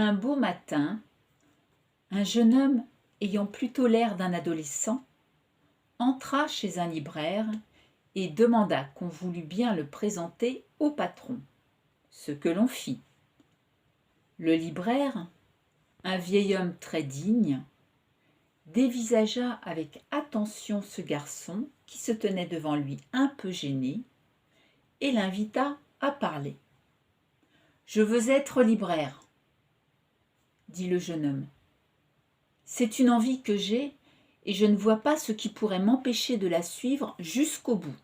Un beau matin, un jeune homme, ayant plutôt l'air d'un adolescent, entra chez un libraire et demanda qu'on voulût bien le présenter au patron, ce que l'on fit. Le libraire, un vieil homme très digne, dévisagea avec attention ce garçon qui se tenait devant lui un peu gêné et l'invita à parler. « Je veux être libraire, » dit le jeune homme. « C'est une envie que j'ai et je ne vois pas ce qui pourrait m'empêcher de la suivre jusqu'au bout.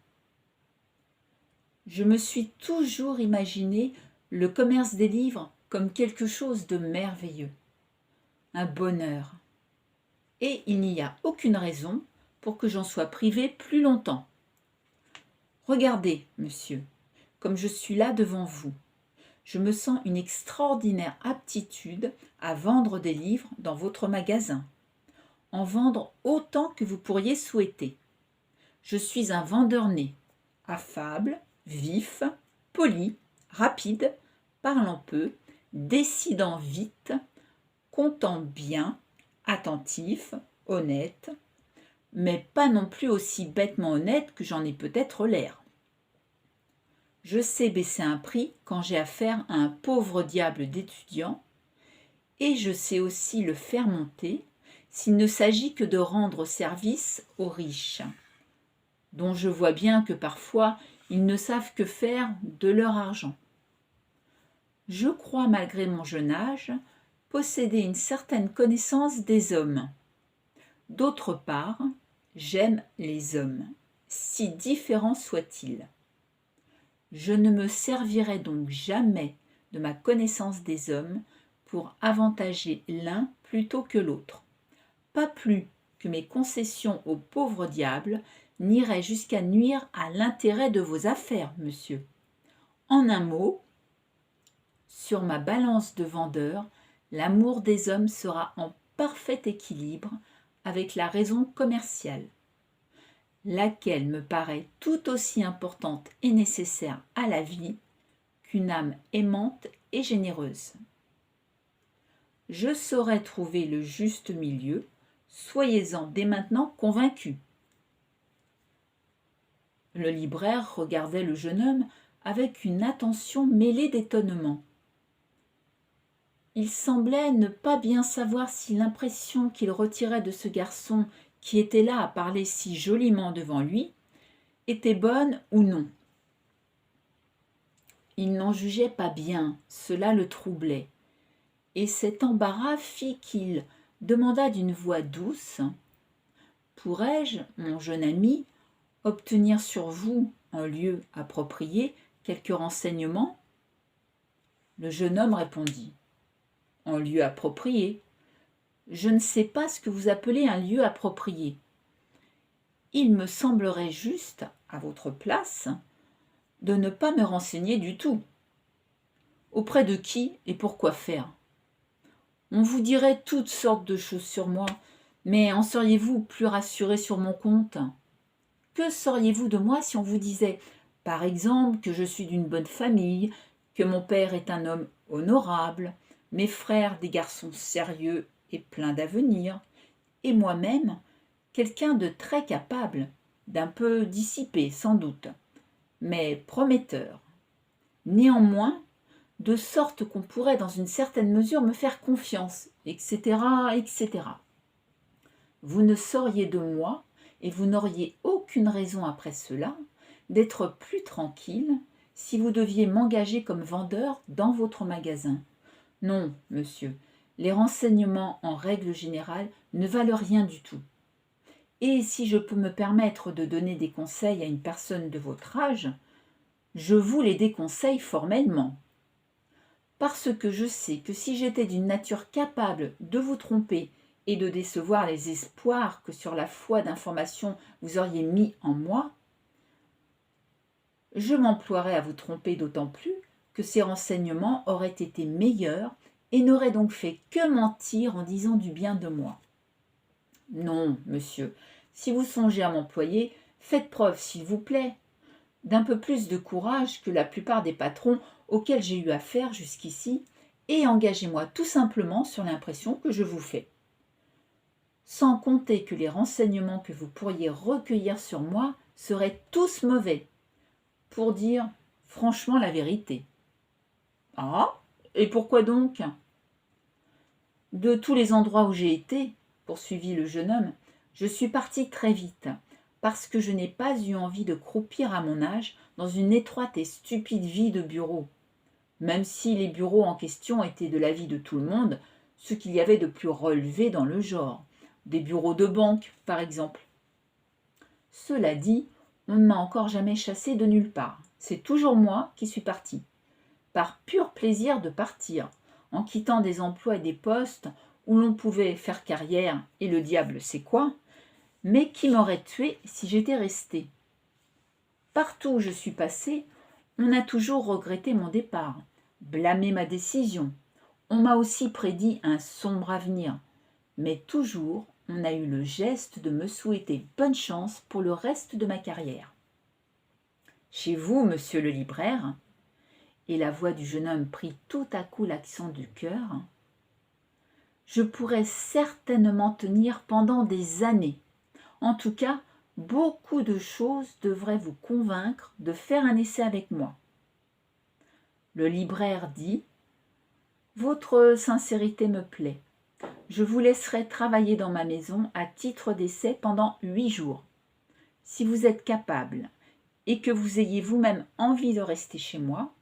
Je me suis toujours imaginé le commerce des livres comme quelque chose de merveilleux, un bonheur, et il n'y a aucune raison pour que j'en sois privé plus longtemps. Regardez, monsieur, comme je suis là devant vous. Je me sens une extraordinaire aptitude à vendre des livres dans votre magasin, en vendre autant que vous pourriez souhaiter. Je suis un vendeur né, affable, vif, poli, rapide, parlant peu, décidant vite, comptant bien, attentif, honnête, mais pas non plus aussi bêtement honnête que j'en ai peut-être l'air. Je sais baisser un prix quand j'ai affaire à un pauvre diable d'étudiant, et je sais aussi le faire monter s'il ne s'agit que de rendre service aux riches, dont je vois bien que parfois ils ne savent que faire de leur argent. Je crois, malgré mon jeune âge, posséder une certaine connaissance des hommes. D'autre part, j'aime les hommes, si différents soient-ils. Je ne me servirai donc jamais de ma connaissance des hommes pour avantager l'un plutôt que l'autre, pas plus que mes concessions au pauvre diable n'iraient jusqu'à nuire à l'intérêt de vos affaires, monsieur. En un mot, sur ma balance de vendeur, l'amour des hommes sera en parfait équilibre avec la raison commerciale, laquelle me paraît tout aussi importante et nécessaire à la vie qu'une âme aimante et généreuse. Je saurai trouver le juste milieu, soyez-en dès maintenant convaincus. » Le libraire regardait le jeune homme avec une attention mêlée d'étonnement. Il semblait ne pas bien savoir si l'impression qu'il retirait de ce garçon qui était là à parler si joliment devant lui était bonne ou non. Il n'en jugeait pas bien, cela le troublait, et cet embarras fit qu'il demanda d'une voix douce : « Pourrais-je, mon jeune ami, obtenir sur vous, en lieu approprié, quelques renseignements ?» Le jeune homme répondit : « En lieu approprié. Je ne sais pas ce que vous appelez un lieu approprié. Il me semblerait juste, à votre place, de ne pas me renseigner du tout. Auprès de qui et pour quoi faire ? On vous dirait toutes sortes de choses sur moi, mais en seriez-vous plus rassuré sur mon compte ? Que sauriez-vous de moi si on vous disait, par exemple, que je suis d'une bonne famille, que mon père est un homme honorable, mes frères des garçons sérieux et pleins d'avenir, et moi-même quelqu'un de très capable, d'un peu dissipé sans doute, mais prometteur. Néanmoins, de sorte qu'on pourrait dans une certaine mesure me faire confiance, etc., etc. Vous ne sauriez de moi, et vous n'auriez aucune raison après cela, d'être plus tranquille si vous deviez m'engager comme vendeur dans votre magasin. Non, monsieur, les renseignements en règle générale ne valent rien du tout. Et si je peux me permettre de donner des conseils à une personne de votre âge, je vous les déconseille formellement. Parce que je sais que si j'étais d'une nature capable de vous tromper et de décevoir les espoirs que sur la foi d'information vous auriez mis en moi, je m'emploierais à vous tromper d'autant plus que ces renseignements auraient été meilleurs et n'auraient donc fait que mentir en disant du bien de moi. Non, monsieur, si vous songez à m'employer, faites preuve, s'il vous plaît, d'un peu plus de courage que la plupart des patrons auxquels j'ai eu affaire jusqu'ici et engagez-moi tout simplement sur l'impression que je vous fais. Sans compter que les renseignements que vous pourriez recueillir sur moi seraient tous mauvais, pour dire franchement la vérité. Ah, et pourquoi donc? De tous les endroits où j'ai été, poursuivit le jeune homme, je suis parti très vite, parce que je n'ai pas eu envie de croupir à mon âge dans une étroite et stupide vie de bureau, même si les bureaux en question étaient de l'avis de tout le monde, ce qu'il y avait de plus relevé dans le genre, des bureaux de banque, par exemple. Cela dit, on ne m'a encore jamais chassé de nulle part. C'est toujours moi qui suis parti. Par pur plaisir de partir, en quittant des emplois et des postes où l'on pouvait faire carrière, et le diable sait quoi, mais qui m'aurait tué si j'étais resté. Partout où je suis passé, on a toujours regretté mon départ, blâmé ma décision. On m'a aussi prédit un sombre avenir, mais toujours on a eu le geste de me souhaiter bonne chance pour le reste de ma carrière. Chez vous, monsieur le libraire, et la voix du jeune homme prit tout à coup l'accent du cœur, je pourrais certainement tenir pendant des années. En tout cas, beaucoup de choses devraient vous convaincre de faire un essai avec moi. Le libraire dit « Votre sincérité me plaît. Je vous laisserai travailler dans ma maison à titre d'essai pendant 8 jours. Si vous êtes capable et que vous ayez vous-même envie de rester chez moi,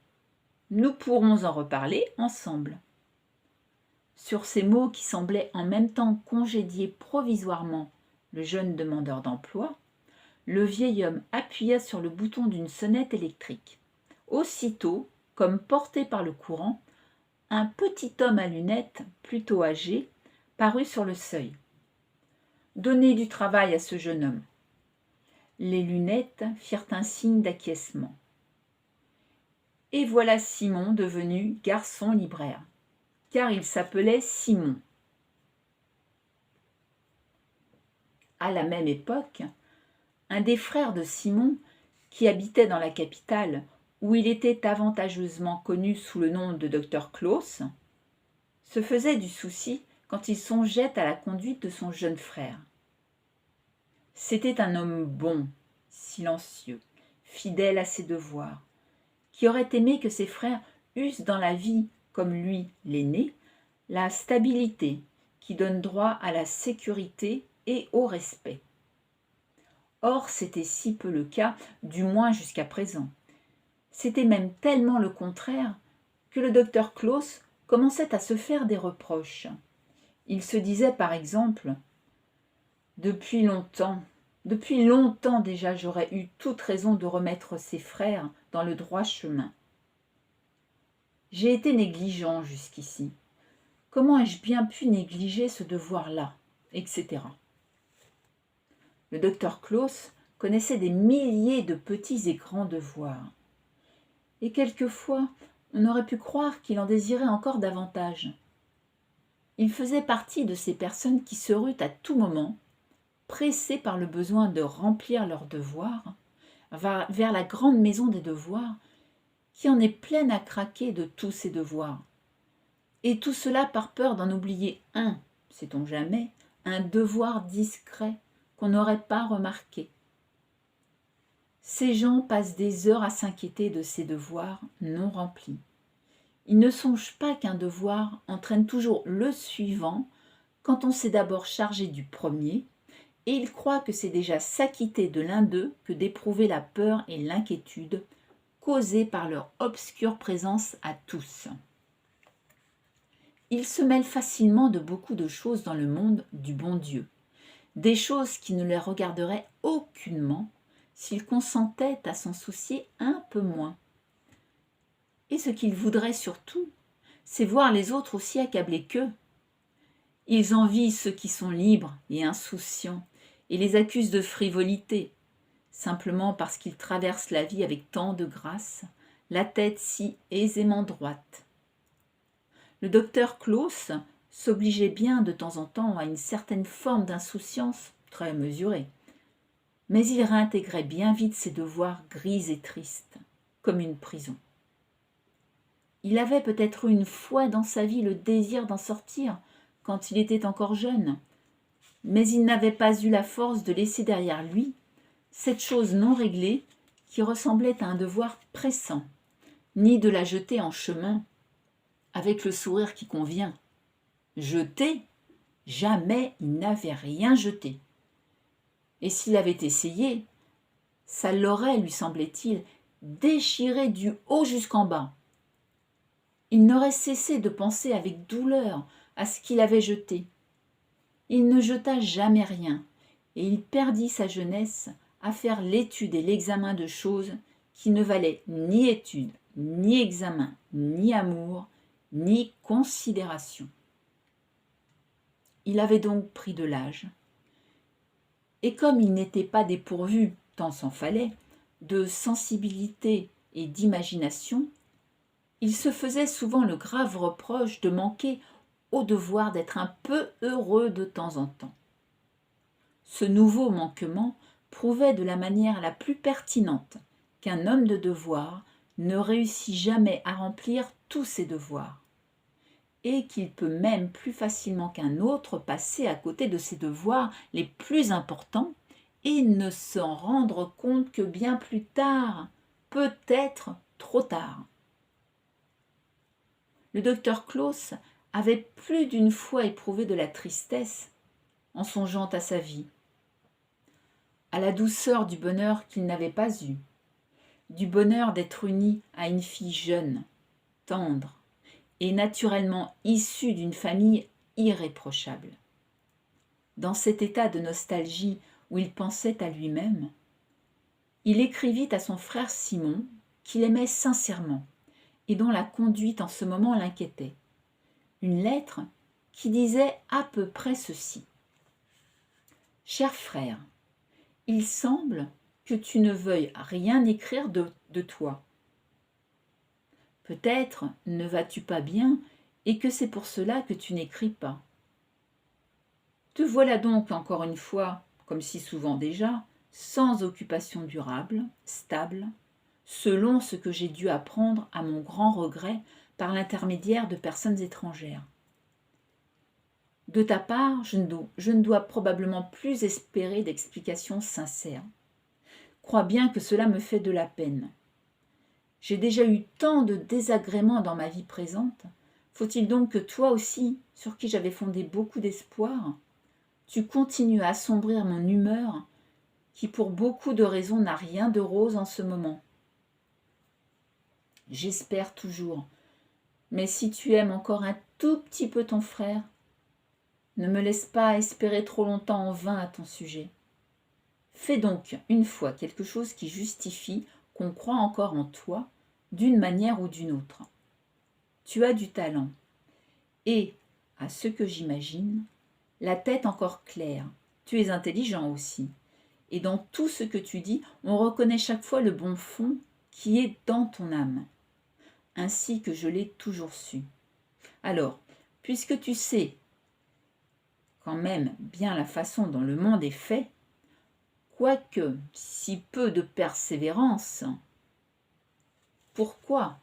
nous pourrons en reparler ensemble. » Sur ces mots qui semblaient en même temps congédier provisoirement le jeune demandeur d'emploi, le vieil homme appuya sur le bouton d'une sonnette électrique. Aussitôt, comme porté par le courant, un petit homme à lunettes, plutôt âgé, parut sur le seuil. « Donnez du travail à ce jeune homme. » Les lunettes firent un signe d'acquiescement. Et voilà Simon devenu garçon libraire, car il s'appelait Simon. À la même époque, un des frères de Simon, qui habitait dans la capitale, où il était avantageusement connu sous le nom de Dr Claus, se faisait du souci quand il songeait à la conduite de son jeune frère. C'était un homme bon, silencieux, fidèle à ses devoirs, qui aurait aimé que ses frères eussent dans la vie, comme lui, l'aîné, la stabilité qui donne droit à la sécurité et au respect. Or, c'était si peu le cas, du moins jusqu'à présent. C'était même tellement le contraire que le docteur Claus commençait à se faire des reproches. Il se disait par exemple « Depuis longtemps déjà, j'aurais eu toute raison de remettre ses frères dans le droit chemin. J'ai été négligent jusqu'ici. Comment ai-je bien pu négliger ce devoir-là, etc. » Le docteur Claus connaissait des milliers de petits et grands devoirs. Et quelquefois, on aurait pu croire qu'il en désirait encore davantage. Il faisait partie de ces personnes qui se ruent à tout moment, pressées par le besoin de remplir leurs devoirs, vers la grande maison des devoirs, qui en est pleine à craquer de tous ses devoirs. Et tout cela par peur d'en oublier un, sait-on jamais, un devoir discret qu'on n'aurait pas remarqué. Ces gens passent des heures à s'inquiéter de ces devoirs non remplis. Ils ne songent pas qu'un devoir entraîne toujours le suivant quand on s'est d'abord chargé du premier, et ils croient que c'est déjà s'acquitter de l'un d'eux que d'éprouver la peur et l'inquiétude causées par leur obscure présence à tous. Ils se mêlent facilement de beaucoup de choses dans le monde du bon Dieu, des choses qui ne les regarderaient aucunement s'ils consentaient à s'en soucier un peu moins. Et ce qu'ils voudraient surtout, c'est voir les autres aussi accablés qu'eux. Ils envient ceux qui sont libres et insouciants et les accusent de frivolité, simplement parce qu'ils traversent la vie avec tant de grâce, la tête si aisément droite. Le docteur Claus s'obligeait bien de temps en temps à une certaine forme d'insouciance très mesurée, mais il réintégrait bien vite ses devoirs gris et tristes, comme une prison. Il avait peut-être eu une fois dans sa vie le désir d'en sortir quand il était encore jeune, mais il n'avait pas eu la force de laisser derrière lui cette chose non réglée qui ressemblait à un devoir pressant, ni de la jeter en chemin avec le sourire qui convient. Jeter? Jamais il n'avait rien jeté. Et s'il avait essayé, ça l'aurait, lui semblait-il, déchiré du haut jusqu'en bas. Il n'aurait cessé de penser avec douleur à ce qu'il avait jeté. Il ne jeta jamais rien, et il perdit sa jeunesse à faire l'étude et l'examen de choses qui ne valaient ni étude, ni examen, ni amour, ni considération. Il avait donc pris de l'âge. Et comme il n'était pas dépourvu, tant s'en fallait, de sensibilité et d'imagination, il se faisait souvent le grave reproche de manquer au devoir d'être un peu heureux de temps en temps. Ce nouveau manquement prouvait de la manière la plus pertinente qu'un homme de devoir ne réussit jamais à remplir tous ses devoirs, et qu'il peut même plus facilement qu'un autre passer à côté de ses devoirs les plus importants et ne s'en rendre compte que bien plus tard, peut-être trop tard. Le docteur Claus avait plus d'une fois éprouvé de la tristesse en songeant à sa vie, à la douceur du bonheur qu'il n'avait pas eu, du bonheur d'être uni à une fille jeune, tendre, et naturellement issue d'une famille irréprochable. Dans cet état de nostalgie où il pensait à lui-même, il écrivit à son frère Simon qu'il aimait sincèrement et dont la conduite en ce moment l'inquiétait. Une lettre qui disait à peu près ceci. « Cher frère, il semble que tu ne veuilles rien écrire de toi. Peut-être ne vas-tu pas bien et que c'est pour cela que tu n'écris pas. Te voilà donc encore une fois, comme si souvent déjà, sans occupation durable, stable, selon ce que j'ai dû apprendre à mon grand regret par l'intermédiaire de personnes étrangères. De ta part, je ne dois probablement plus espérer d'explications sincères. Crois bien que cela me fait de la peine. J'ai déjà eu tant de désagréments dans ma vie présente. Faut-il donc que toi aussi, sur qui j'avais fondé beaucoup d'espoir, tu continues à assombrir mon humeur, qui pour beaucoup de raisons n'a rien de rose en ce moment. J'espère toujours, mais si tu aimes encore un tout petit peu ton frère, ne me laisse pas espérer trop longtemps en vain à ton sujet. Fais donc une fois quelque chose qui justifie qu'on croit encore en toi, d'une manière ou d'une autre. Tu as du talent, et, à ce que j'imagine, la tête encore claire. Tu es intelligent aussi, et dans tout ce que tu dis, on reconnaît chaque fois le bon fond qui est dans ton âme, ainsi que je l'ai toujours su. Alors, puisque tu sais quand même bien la façon dont le monde est fait, quoique si peu de persévérance, pourquoi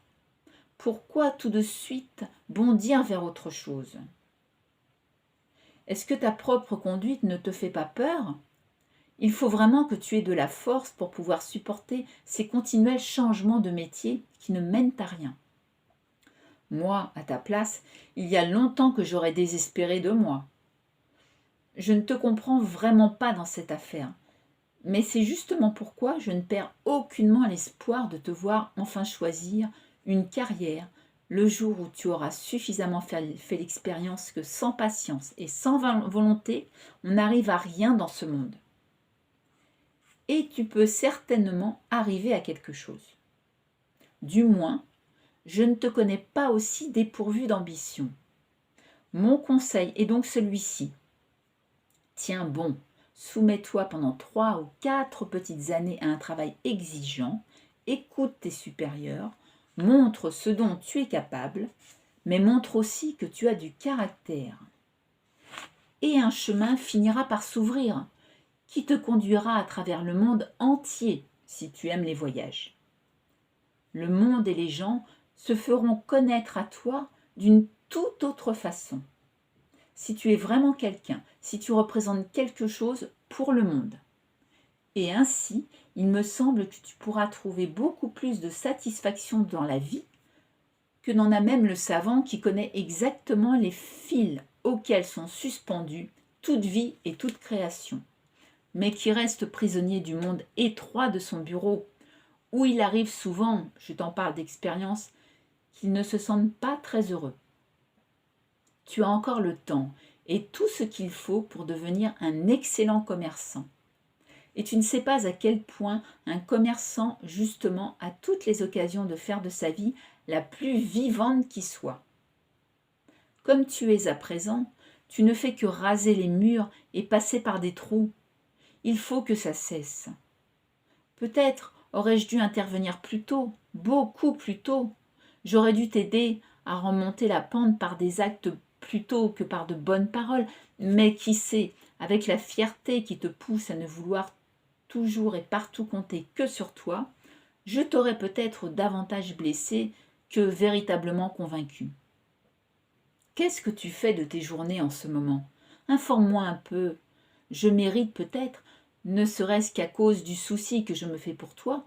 tout de suite bondir vers autre chose? Est-ce que ta propre conduite ne te fait pas peur? Il faut vraiment que tu aies de la force pour pouvoir supporter ces continuels changements de métier qui ne mènent à rien. Moi, à ta place, il y a longtemps que j'aurais désespéré de moi. Je ne te comprends vraiment pas dans cette affaire, mais c'est justement pourquoi je ne perds aucunement l'espoir de te voir enfin choisir une carrière le jour où tu auras suffisamment fait l'expérience que sans patience et sans volonté, on n'arrive à rien dans ce monde. Et tu peux certainement arriver à quelque chose. Du moins, je ne te connais pas aussi dépourvu d'ambition. Mon conseil est donc celui-ci. Tiens bon, soumets-toi pendant 3 ou 4 petites années à un travail exigeant, écoute tes supérieurs, montre ce dont tu es capable, mais montre aussi que tu as du caractère. Et un chemin finira par s'ouvrir, qui te conduira à travers le monde entier si tu aimes les voyages. Le monde et les gens se feront connaître à toi d'une toute autre façon. Si tu es vraiment quelqu'un, si tu représentes quelque chose pour le monde. Et ainsi, il me semble que tu pourras trouver beaucoup plus de satisfaction dans la vie que n'en a même le savant qui connaît exactement les fils auxquels sont suspendues toute vie et toute création, mais qui reste prisonnier du monde étroit de son bureau, où il arrive souvent, je t'en parle d'expérience, qu'il ne se sente pas très heureux. Tu as encore le temps et tout ce qu'il faut pour devenir un excellent commerçant. Et tu ne sais pas à quel point un commerçant, justement, a toutes les occasions de faire de sa vie la plus vivante qui soit. Comme tu es à présent, tu ne fais que raser les murs et passer par des trous. Il faut que ça cesse. Peut-être aurais-je dû intervenir plus tôt, beaucoup plus tôt. J'aurais dû t'aider à remonter la pente par des actes plutôt que par de bonnes paroles, mais qui sait, avec la fierté qui te pousse à ne vouloir toujours et partout compter que sur toi, je t'aurais peut-être davantage blessé que véritablement convaincu. Qu'est-ce que tu fais de tes journées en ce moment? Informe-moi un peu. Je mérite peut-être, ne serait-ce qu'à cause du souci que je me fais pour toi,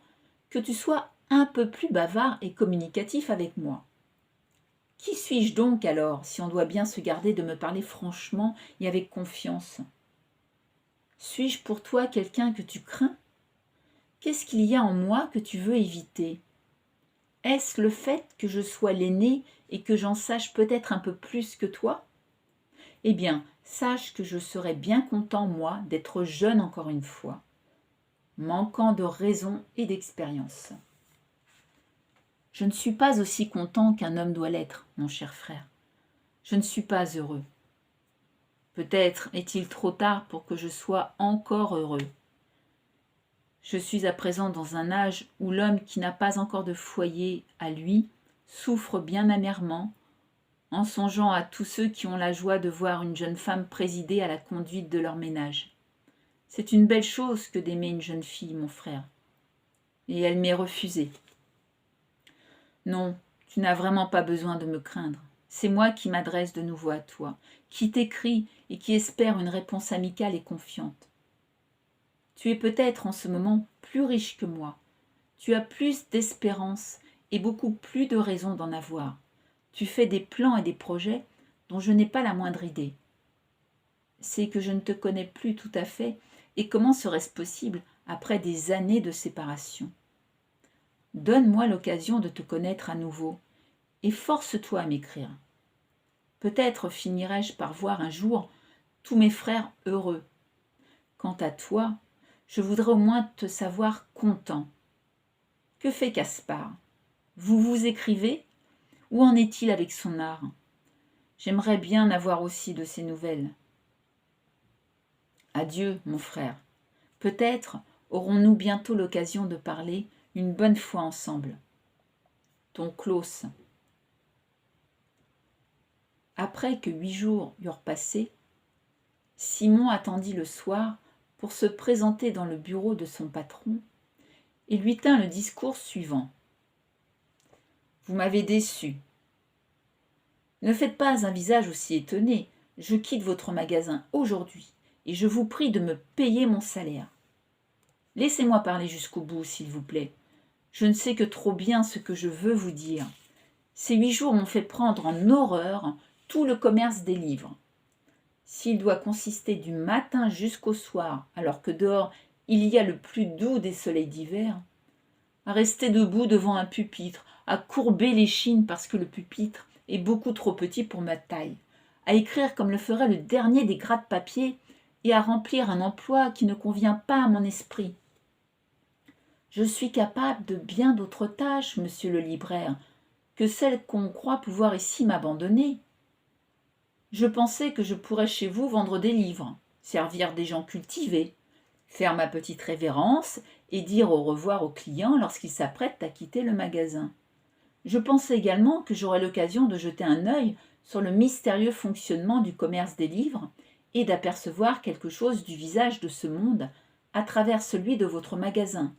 que tu sois un peu plus bavard et communicatif avec moi. Qui suis-je donc alors, si on doit bien se garder de me parler franchement et avec confiance? Suis-je pour toi quelqu'un que tu crains? Qu'est-ce qu'il y a en moi que tu veux éviter? Est-ce le fait que je sois l'aîné et que j'en sache peut-être un peu plus que toi? Eh bien, sache que je serais bien content, moi, d'être jeune encore une fois, manquant de raison et d'expérience. Je ne suis pas aussi content qu'un homme doit l'être, mon cher frère. Je ne suis pas heureux. Peut-être est-il trop tard pour que je sois encore heureux. Je suis à présent dans un âge où l'homme qui n'a pas encore de foyer à lui souffre bien amèrement en songeant à tous ceux qui ont la joie de voir une jeune femme présider à la conduite de leur ménage. C'est une belle chose que d'aimer une jeune fille, mon frère. Et elle m'est refusée. Non, tu n'as vraiment pas besoin de me craindre. C'est moi qui m'adresse de nouveau à toi, qui t'écris et qui espère une réponse amicale et confiante. Tu es peut-être en ce moment plus riche que moi. Tu as plus d'espérance et beaucoup plus de raisons d'en avoir. Tu fais des plans et des projets dont je n'ai pas la moindre idée. C'est que je ne te connais plus tout à fait, et comment serait-ce possible après des années de séparation? Donne-moi l'occasion de te connaître à nouveau, et force-toi à m'écrire. Peut-être finirai-je par voir un jour tous mes frères heureux. Quant à toi, je voudrais au moins te savoir content. Que fait Gaspard? Vous vous écrivez? Où en est-il avec son art? J'aimerais bien avoir aussi de ses nouvelles. Adieu, mon frère. Peut-être aurons-nous bientôt l'occasion de parler une bonne fois ensemble. Ton Klaus. Après que 8 jours eurent passé, Simon attendit le soir pour se présenter dans le bureau de son patron et lui tint le discours suivant. Vous m'avez déçu. Ne faites pas un visage aussi étonné. Je quitte votre magasin aujourd'hui et je vous prie de me payer mon salaire. Laissez-moi parler jusqu'au bout, s'il vous plaît. Je ne sais que trop bien ce que je veux vous dire. Ces 8 jours m'ont fait prendre en horreur tout le commerce des livres. S'il doit consister du matin jusqu'au soir, alors que dehors il y a le plus doux des soleils d'hiver, à rester debout devant un pupitre, à courber l'échine parce que le pupitre est beaucoup trop petit pour ma taille, à écrire comme le ferait le dernier des gratte-papier et à remplir un emploi qui ne convient pas à mon esprit. Je suis capable de bien d'autres tâches, monsieur le libraire, que celles qu'on croit pouvoir ici m'abandonner. Je pensais que je pourrais chez vous vendre des livres, servir des gens cultivés, faire ma petite révérence et dire au revoir aux clients lorsqu'ils s'apprêtent à quitter le magasin. Je pensais également que j'aurais l'occasion de jeter un œil sur le mystérieux fonctionnement du commerce des livres et d'apercevoir quelque chose du visage de ce monde à travers celui de votre magasin.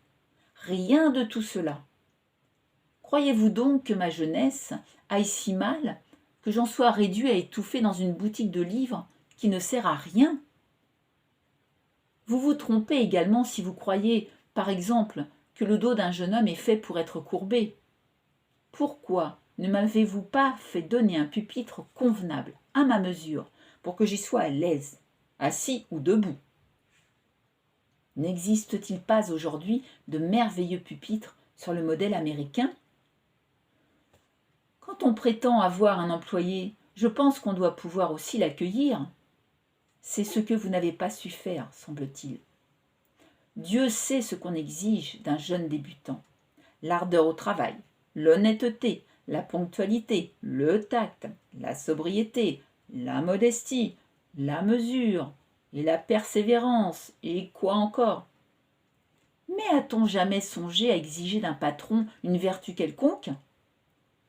Rien de tout cela. Croyez-vous donc que ma jeunesse aille si mal que j'en sois réduit à étouffer dans une boutique de livres qui ne sert à rien? Vous vous trompez également si vous croyez, par exemple, que le dos d'un jeune homme est fait pour être courbé. Pourquoi ne m'avez-vous pas fait donner un pupitre convenable, à ma mesure, pour que j'y sois à l'aise, assis ou debout? N'existe-t-il pas aujourd'hui de merveilleux pupitres sur le modèle américain? Quand on prétend avoir un employé, je pense qu'on doit pouvoir aussi l'accueillir. C'est ce que vous n'avez pas su faire, semble-t-il. Dieu sait ce qu'on exige d'un jeune débutant. L'ardeur au travail, l'honnêteté, la ponctualité, le tact, la sobriété, la modestie, la mesure et la persévérance, et quoi encore? Mais a-t-on jamais songé à exiger d'un patron une vertu quelconque?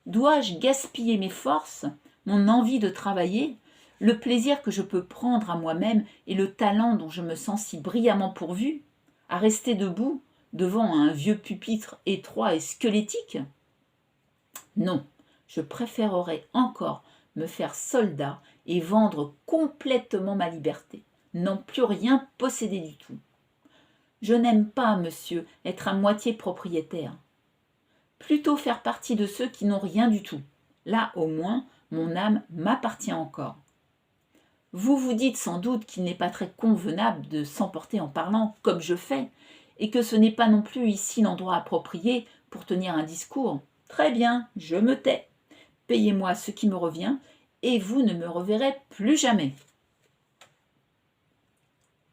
Dois-je gaspiller mes forces, mon envie de travailler, le plaisir que je peux prendre à moi-même et le talent dont je me sens si brillamment pourvu, à rester debout devant un vieux pupitre étroit et squelettique? Non, je préférerais encore me faire soldat et vendre complètement ma liberté, n'en plus rien posséder du tout. Je n'aime pas, monsieur, être à moitié propriétaire. Plutôt faire partie de ceux qui n'ont rien du tout. Là, au moins, mon âme m'appartient encore. Vous vous dites sans doute qu'il n'est pas très convenable de s'emporter en parlant comme je fais, et que ce n'est pas non plus ici l'endroit approprié pour tenir un discours. Très bien, je me tais. Payez-moi ce qui me revient, et vous ne me reverrez plus jamais.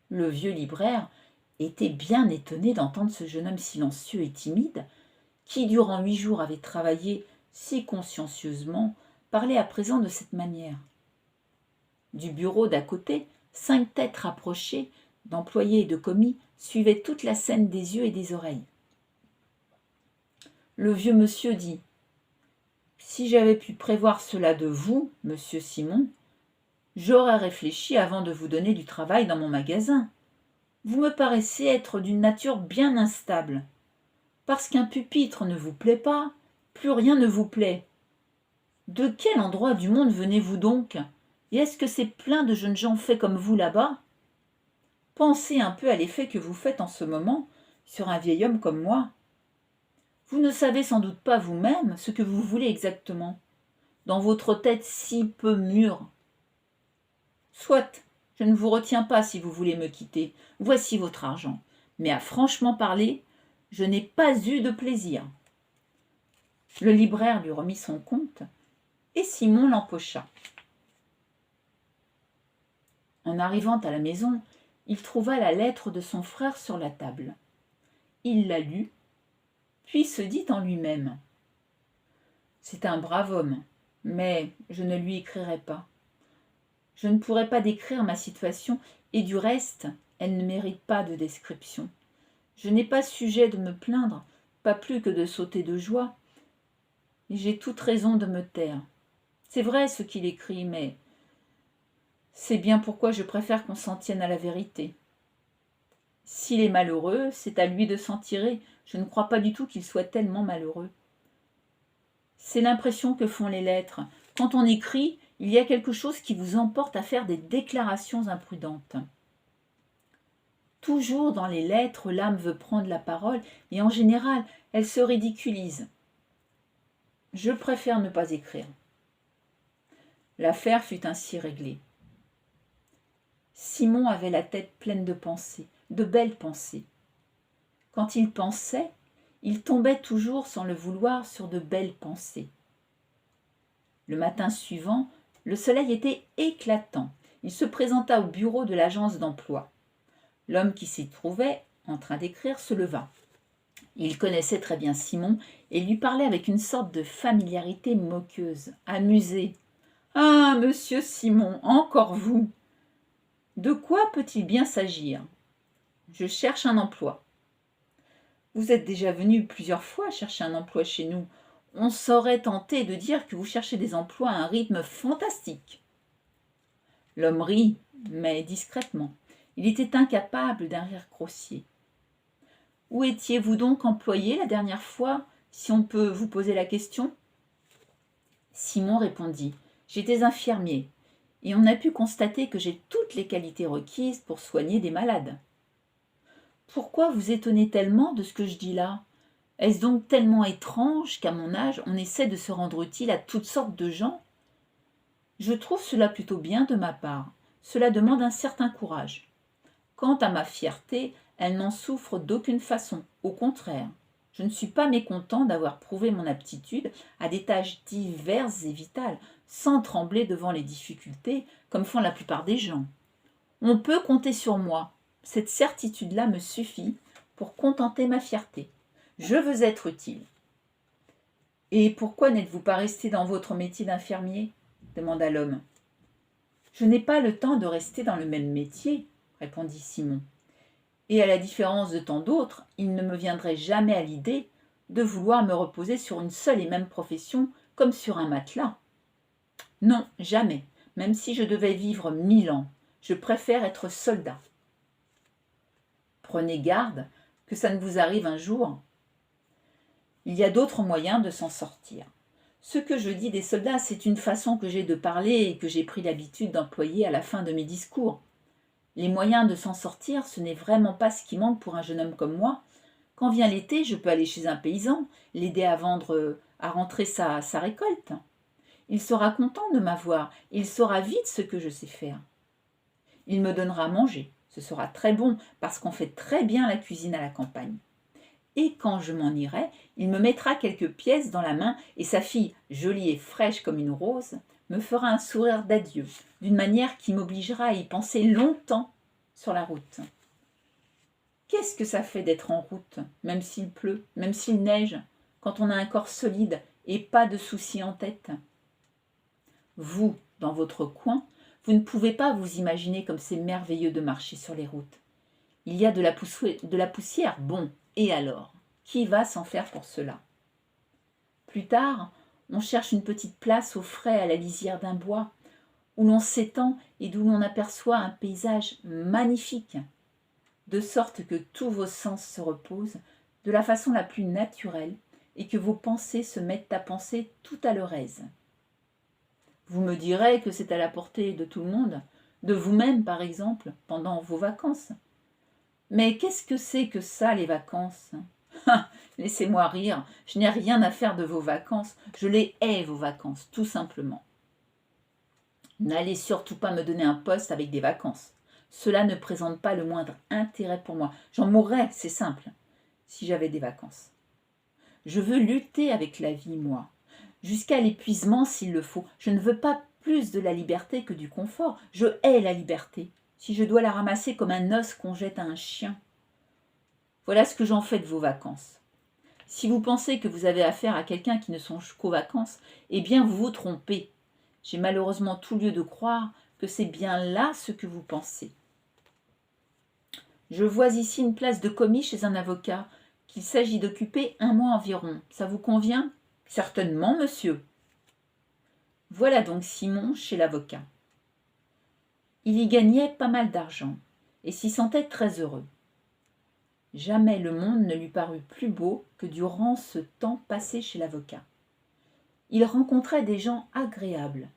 Le vieux libraire était bien étonné d'entendre ce jeune homme silencieux et timide, qui durant 8 jours avait travaillé si consciencieusement, parler à présent de cette manière. Du bureau d'à côté, 5 têtes rapprochées, d'employés et de commis, suivaient toute la scène des yeux et des oreilles. Le vieux monsieur dit « Si j'avais pu prévoir cela de vous, monsieur Simon, j'aurais réfléchi avant de vous donner du travail dans mon magasin. Vous me paraissez être d'une nature bien instable. Parce qu'un pupitre ne vous plaît pas, plus rien ne vous plaît. De quel endroit du monde venez-vous donc? Et est-ce que c'est plein de jeunes gens faits comme vous là-bas? Pensez un peu à l'effet que vous faites en ce moment sur un vieil homme comme moi. Vous ne savez sans doute pas vous-même ce que vous voulez exactement, dans votre tête si peu mûre. Soit, je ne vous retiens pas si vous voulez me quitter, voici votre argent. Mais à franchement parler, je n'ai pas eu de plaisir. » Le libraire lui remit son compte, et Simon l'empocha. En arrivant à la maison, il trouva la lettre de son frère sur la table. Il la lut, puis se dit en lui-même « C'est un brave homme, mais je ne lui écrirai pas. Je ne pourrai pas décrire ma situation, et du reste, elle ne mérite pas de description. Je n'ai pas sujet de me plaindre, pas plus que de sauter de joie, et j'ai toute raison de me taire. C'est vrai ce qu'il écrit, mais c'est bien pourquoi je préfère qu'on s'en tienne à la vérité. S'il est malheureux, c'est à lui de s'en tirer. Je ne crois pas du tout qu'il soit tellement malheureux. C'est l'impression que font les lettres. Quand on écrit, il y a quelque chose qui vous emporte à faire des déclarations imprudentes. Toujours dans les lettres, l'âme veut prendre la parole et en général, elle se ridiculise. Je préfère ne pas écrire. L'affaire fut ainsi réglée. Simon avait la tête pleine de pensées, de belles pensées. Quand il pensait, il tombait toujours sans le vouloir sur de belles pensées. Le matin suivant, le soleil était éclatant. Il se présenta au bureau de l'agence d'emploi. L'homme qui s'y trouvait, en train d'écrire, se leva. Il connaissait très bien Simon et lui parlait avec une sorte de familiarité moqueuse, amusée. « Ah, monsieur Simon, encore vous! De quoi peut-il bien s'agir? Je cherche un emploi. Vous êtes déjà venu plusieurs fois chercher un emploi chez nous. On saurait tenter de dire que vous cherchez des emplois à un rythme fantastique. » L'homme rit, mais discrètement. Il était incapable d'un rire grossier. « Où étiez-vous donc employé la dernière fois, Si on peut vous poser la question ?» Simon répondit : « J'étais infirmier, et on a pu constater que j'ai toutes les qualités requises pour soigner des malades. » Pourquoi vous étonnez tellement de ce que je dis là ? Est-ce donc tellement étrange qu'à mon âge, on essaie de se rendre utile à toutes sortes de gens ? Je trouve cela plutôt bien de ma part. Cela demande un certain courage. Quant à ma fierté, elle n'en souffre d'aucune façon. Au contraire, je ne suis pas mécontent d'avoir prouvé mon aptitude à des tâches diverses et vitales, sans trembler devant les difficultés, comme font la plupart des gens. On peut compter sur moi. Cette certitude-là me suffit pour contenter ma fierté. Je veux être utile. « Et pourquoi n'êtes-vous pas resté dans votre métier d'infirmier ?» demanda l'homme. « Je n'ai pas le temps de rester dans le même métier, » répondit Simon. « Et à la différence de tant d'autres, il ne me viendrait jamais à l'idée de vouloir me reposer sur une seule et même profession comme sur un matelas. Non, jamais, même si je devais vivre 1000 ans, je préfère être soldat. » Prenez garde que ça ne vous arrive un jour. Il y a d'autres moyens de s'en sortir. Ce que je dis des soldats, c'est une façon que j'ai de parler et que j'ai pris l'habitude d'employer à la fin de mes discours. Les moyens de s'en sortir, ce n'est vraiment pas ce qui manque pour un jeune homme comme moi. Quand vient l'été, je peux aller chez un paysan, l'aider à vendre, à rentrer sa récolte. Il sera content de m'avoir, il saura vite ce que je sais faire. Il me donnera à manger, ce sera très bon parce qu'on fait très bien la cuisine à la campagne. Et quand je m'en irai, il me mettra quelques pièces dans la main et sa fille, jolie et fraîche comme une rose, me fera un sourire d'adieu, d'une manière qui m'obligera à y penser longtemps sur la route. Qu'est-ce que ça fait d'être en route, même s'il pleut, même s'il neige, quand on a un corps solide et pas de soucis en tête ? Vous, dans votre coin, vous ne pouvez pas vous imaginer comme c'est merveilleux de marcher sur les routes. Il y a de la poussière, bon, et alors ? Qui va s'en faire pour cela ? Plus tard, on cherche une petite place au frais à la lisière d'un bois, où l'on s'étend et d'où l'on aperçoit un paysage magnifique, de sorte que tous vos sens se reposent de la façon la plus naturelle et que vos pensées se mettent à penser tout à leur aise. Vous me direz que c'est à la portée de tout le monde, de vous-même par exemple, pendant vos vacances. Mais qu'est-ce que c'est que ça, les vacances ? Laissez-moi rire, je n'ai rien à faire de vos vacances, je les hais, vos vacances, tout simplement. N'allez surtout pas me donner un poste avec des vacances. Cela ne présente pas le moindre intérêt pour moi. J'en mourrais, c'est simple, si j'avais des vacances. Je veux lutter avec la vie, moi, jusqu'à l'épuisement s'il le faut. Je ne veux pas plus de la liberté que du confort. Je hais la liberté, si je dois la ramasser comme un os qu'on jette à un chien. Voilà ce que j'en fais de vos vacances. Si vous pensez que vous avez affaire à quelqu'un qui ne songe qu'aux vacances, eh bien vous vous trompez. J'ai malheureusement tout lieu de croire que c'est bien là ce que vous pensez. Je vois ici une place de commis chez un avocat qu'il s'agit d'occuper 1 mois environ. Ça vous convient ? Certainement, monsieur. Voilà donc Simon chez l'avocat. Il y gagnait pas mal d'argent et s'y sentait très heureux. Jamais le monde ne lui parut plus beau que durant ce temps passé chez l'avocat. Il rencontrait des gens agréables,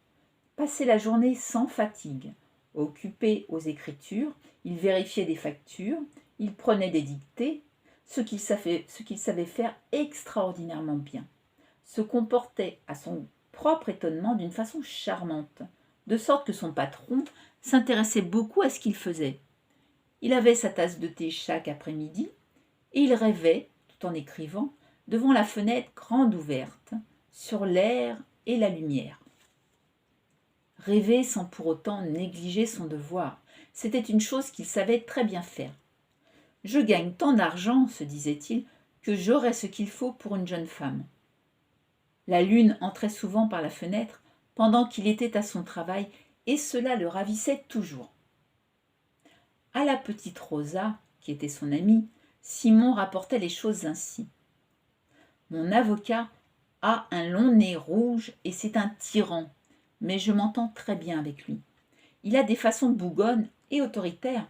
passait la journée sans fatigue, occupé aux écritures, il vérifiait des factures, il prenait des dictées, ce qu'il savait faire extraordinairement bien, se comportait à son propre étonnement d'une façon charmante, de sorte que son patron s'intéressait beaucoup à ce qu'il faisait. Il avait sa tasse de thé chaque après-midi et il rêvait, tout en écrivant, devant la fenêtre grande ouverte, sur l'air et la lumière. Rêver sans pour autant négliger son devoir, c'était une chose qu'il savait très bien faire. « Je gagne tant d'argent, se disait-il, que j'aurai ce qu'il faut pour une jeune femme. » La lune entrait souvent par la fenêtre pendant qu'il était à son travail et cela le ravissait toujours. À la petite Rosa, qui était son amie, Simon rapportait les choses ainsi. « Mon avocat a un long nez rouge et c'est un tyran, mais je m'entends très bien avec lui. Il a des façons bougonnes et autoritaires,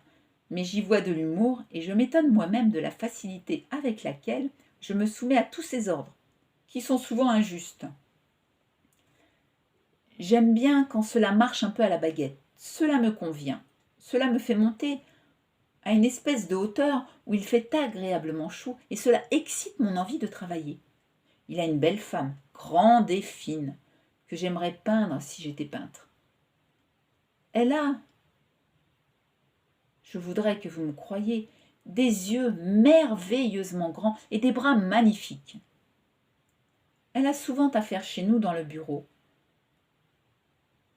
mais j'y vois de l'humour et je m'étonne moi-même de la facilité avec laquelle je me soumets à tous ses ordres. qui sont souvent injustes. J'aime bien quand cela marche un peu à la baguette. Cela me convient. Cela me fait monter à une espèce de hauteur où il fait agréablement chaud et cela excite mon envie de travailler. Il a une belle femme, grande et fine, que j'aimerais peindre si j'étais peintre. Elle a, je voudrais que vous me croyiez, des yeux merveilleusement grands et des bras magnifiques. Elle a souvent affaire chez nous dans le bureau.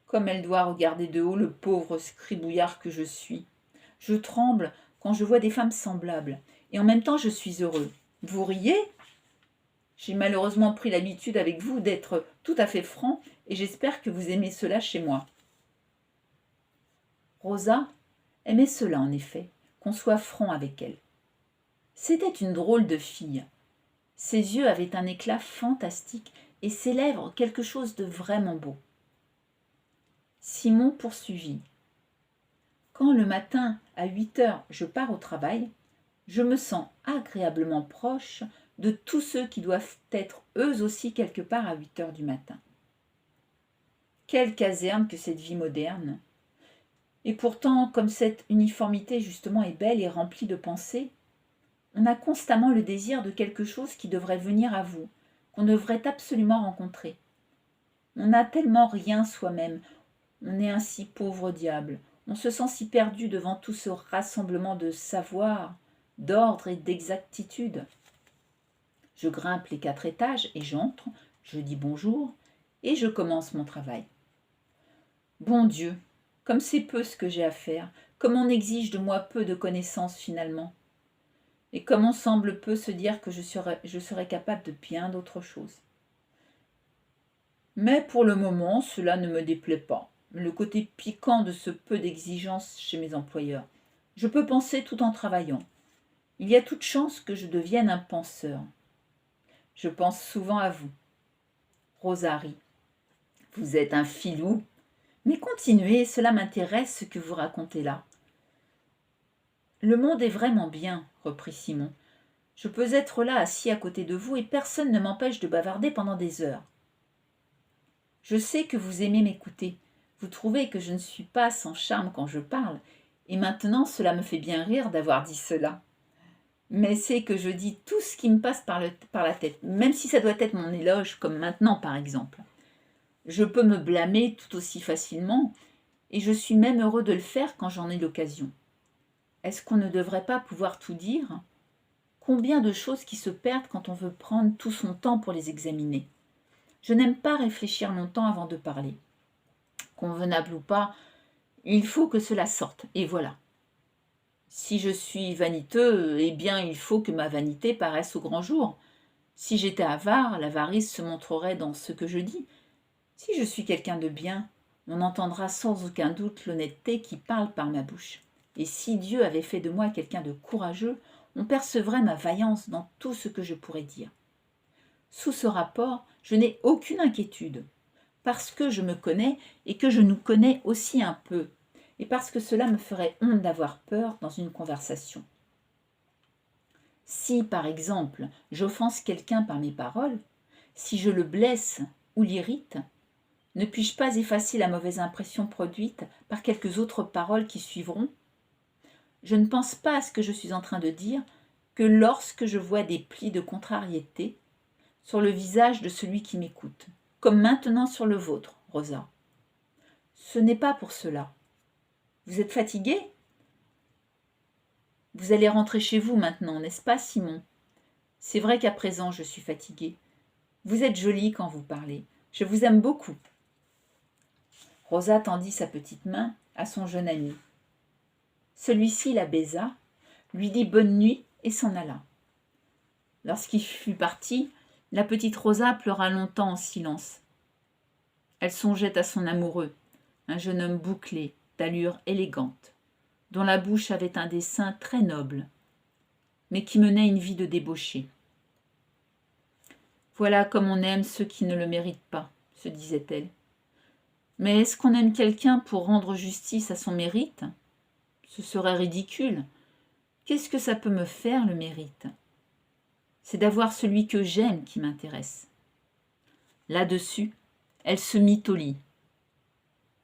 Comme elle doit regarder de haut le pauvre scribouillard que je suis. Je tremble quand je vois des femmes semblables, et en même temps je suis heureux. Vous riez ? J'ai malheureusement pris l'habitude avec vous d'être tout à fait franc, et j'espère que vous aimez cela chez moi. Rosa aimait cela en effet, qu'on soit franc avec elle. C'était une drôle de fille. Ses yeux avaient un éclat fantastique, et ses lèvres quelque chose de vraiment beau. Simon poursuivit. Quand le matin, à 8 heures, je pars au travail, je me sens agréablement proche de tous ceux qui doivent être eux aussi quelque part à 8 heures du matin. Quelle caserne que cette vie moderne! Et pourtant, comme cette uniformité justement est belle et remplie de pensées, on a constamment le désir de quelque chose qui devrait venir à vous, qu'on devrait absolument rencontrer. On n'a tellement rien soi-même, on est un si pauvre diable, on se sent si perdu devant tout ce rassemblement de savoir, d'ordre et d'exactitude. Je grimpe les 4 étages et j'entre, je dis bonjour et je commence mon travail. Bon Dieu, comme c'est peu ce que j'ai à faire, comme on exige de moi peu de connaissances finalement, et comme on semble peu se dire que je serais capable de bien d'autres choses. Mais pour le moment, cela ne me déplaît pas. Le côté piquant de ce peu d'exigence chez mes employeurs. Je peux penser tout en travaillant. Il y a toute chance que je devienne un penseur. Je pense souvent à vous. Rosa rit. Vous êtes un filou. Mais continuez, cela m'intéresse ce que vous racontez là. Le monde est vraiment bien, reprit Simon. Je peux être là assis à côté de vous et personne ne m'empêche de bavarder pendant des heures. Je sais que vous aimez m'écouter. Vous trouvez que je ne suis pas sans charme quand je parle, et maintenant cela me fait bien rire d'avoir dit cela. Mais c'est que je dis tout ce qui me passe par la tête, même si ça doit être mon éloge, comme maintenant par exemple. Je peux me blâmer tout aussi facilement, et je suis même heureux de le faire quand j'en ai l'occasion. Est-ce qu'on ne devrait pas pouvoir tout dire ? Combien de choses qui se perdent quand on veut prendre tout son temps pour les examiner. Je n'aime pas réfléchir longtemps avant de parler. Convenable ou pas, il faut que cela sorte, et voilà. Si je suis vaniteux, eh bien il faut que ma vanité paraisse au grand jour. Si j'étais avare, l'avarice se montrerait dans ce que je dis. Si je suis quelqu'un de bien, on entendra sans aucun doute l'honnêteté qui parle par ma bouche. Et si Dieu avait fait de moi quelqu'un de courageux, on percevrait ma vaillance dans tout ce que je pourrais dire. Sous ce rapport, je n'ai aucune inquiétude, parce que je me connais et que je nous connais aussi un peu, et parce que cela me ferait honte d'avoir peur dans une conversation. Si, par exemple, j'offense quelqu'un par mes paroles, si je le blesse ou l'irrite, ne puis-je pas effacer la mauvaise impression produite par quelques autres paroles qui suivront ? Je ne pense pas à ce que je suis en train de dire que lorsque je vois des plis de contrariété sur le visage de celui qui m'écoute, comme maintenant sur le vôtre, Rosa. Ce n'est pas pour cela. Vous êtes fatigué ? Vous allez rentrer chez vous maintenant, n'est-ce pas, Simon ? C'est vrai qu'à présent, je suis fatiguée. Vous êtes jolie quand vous parlez. Je vous aime beaucoup. Rosa tendit sa petite main à son jeune ami. Celui-ci la baisa, lui dit bonne nuit et s'en alla. Lorsqu'il fut parti, la petite Rosa pleura longtemps en silence. Elle songeait à son amoureux, un jeune homme bouclé, d'allure élégante, dont la bouche avait un dessin très noble, mais qui menait une vie de débauché. Voilà comme on aime ceux qui ne le méritent pas, se disait-elle. Mais est-ce qu'on aime quelqu'un pour rendre justice à son mérite ? Ce serait ridicule. Qu'est-ce que ça peut me faire, le mérite ? C'est d'avoir celui que j'aime qui m'intéresse. Là-dessus, elle se mit au lit.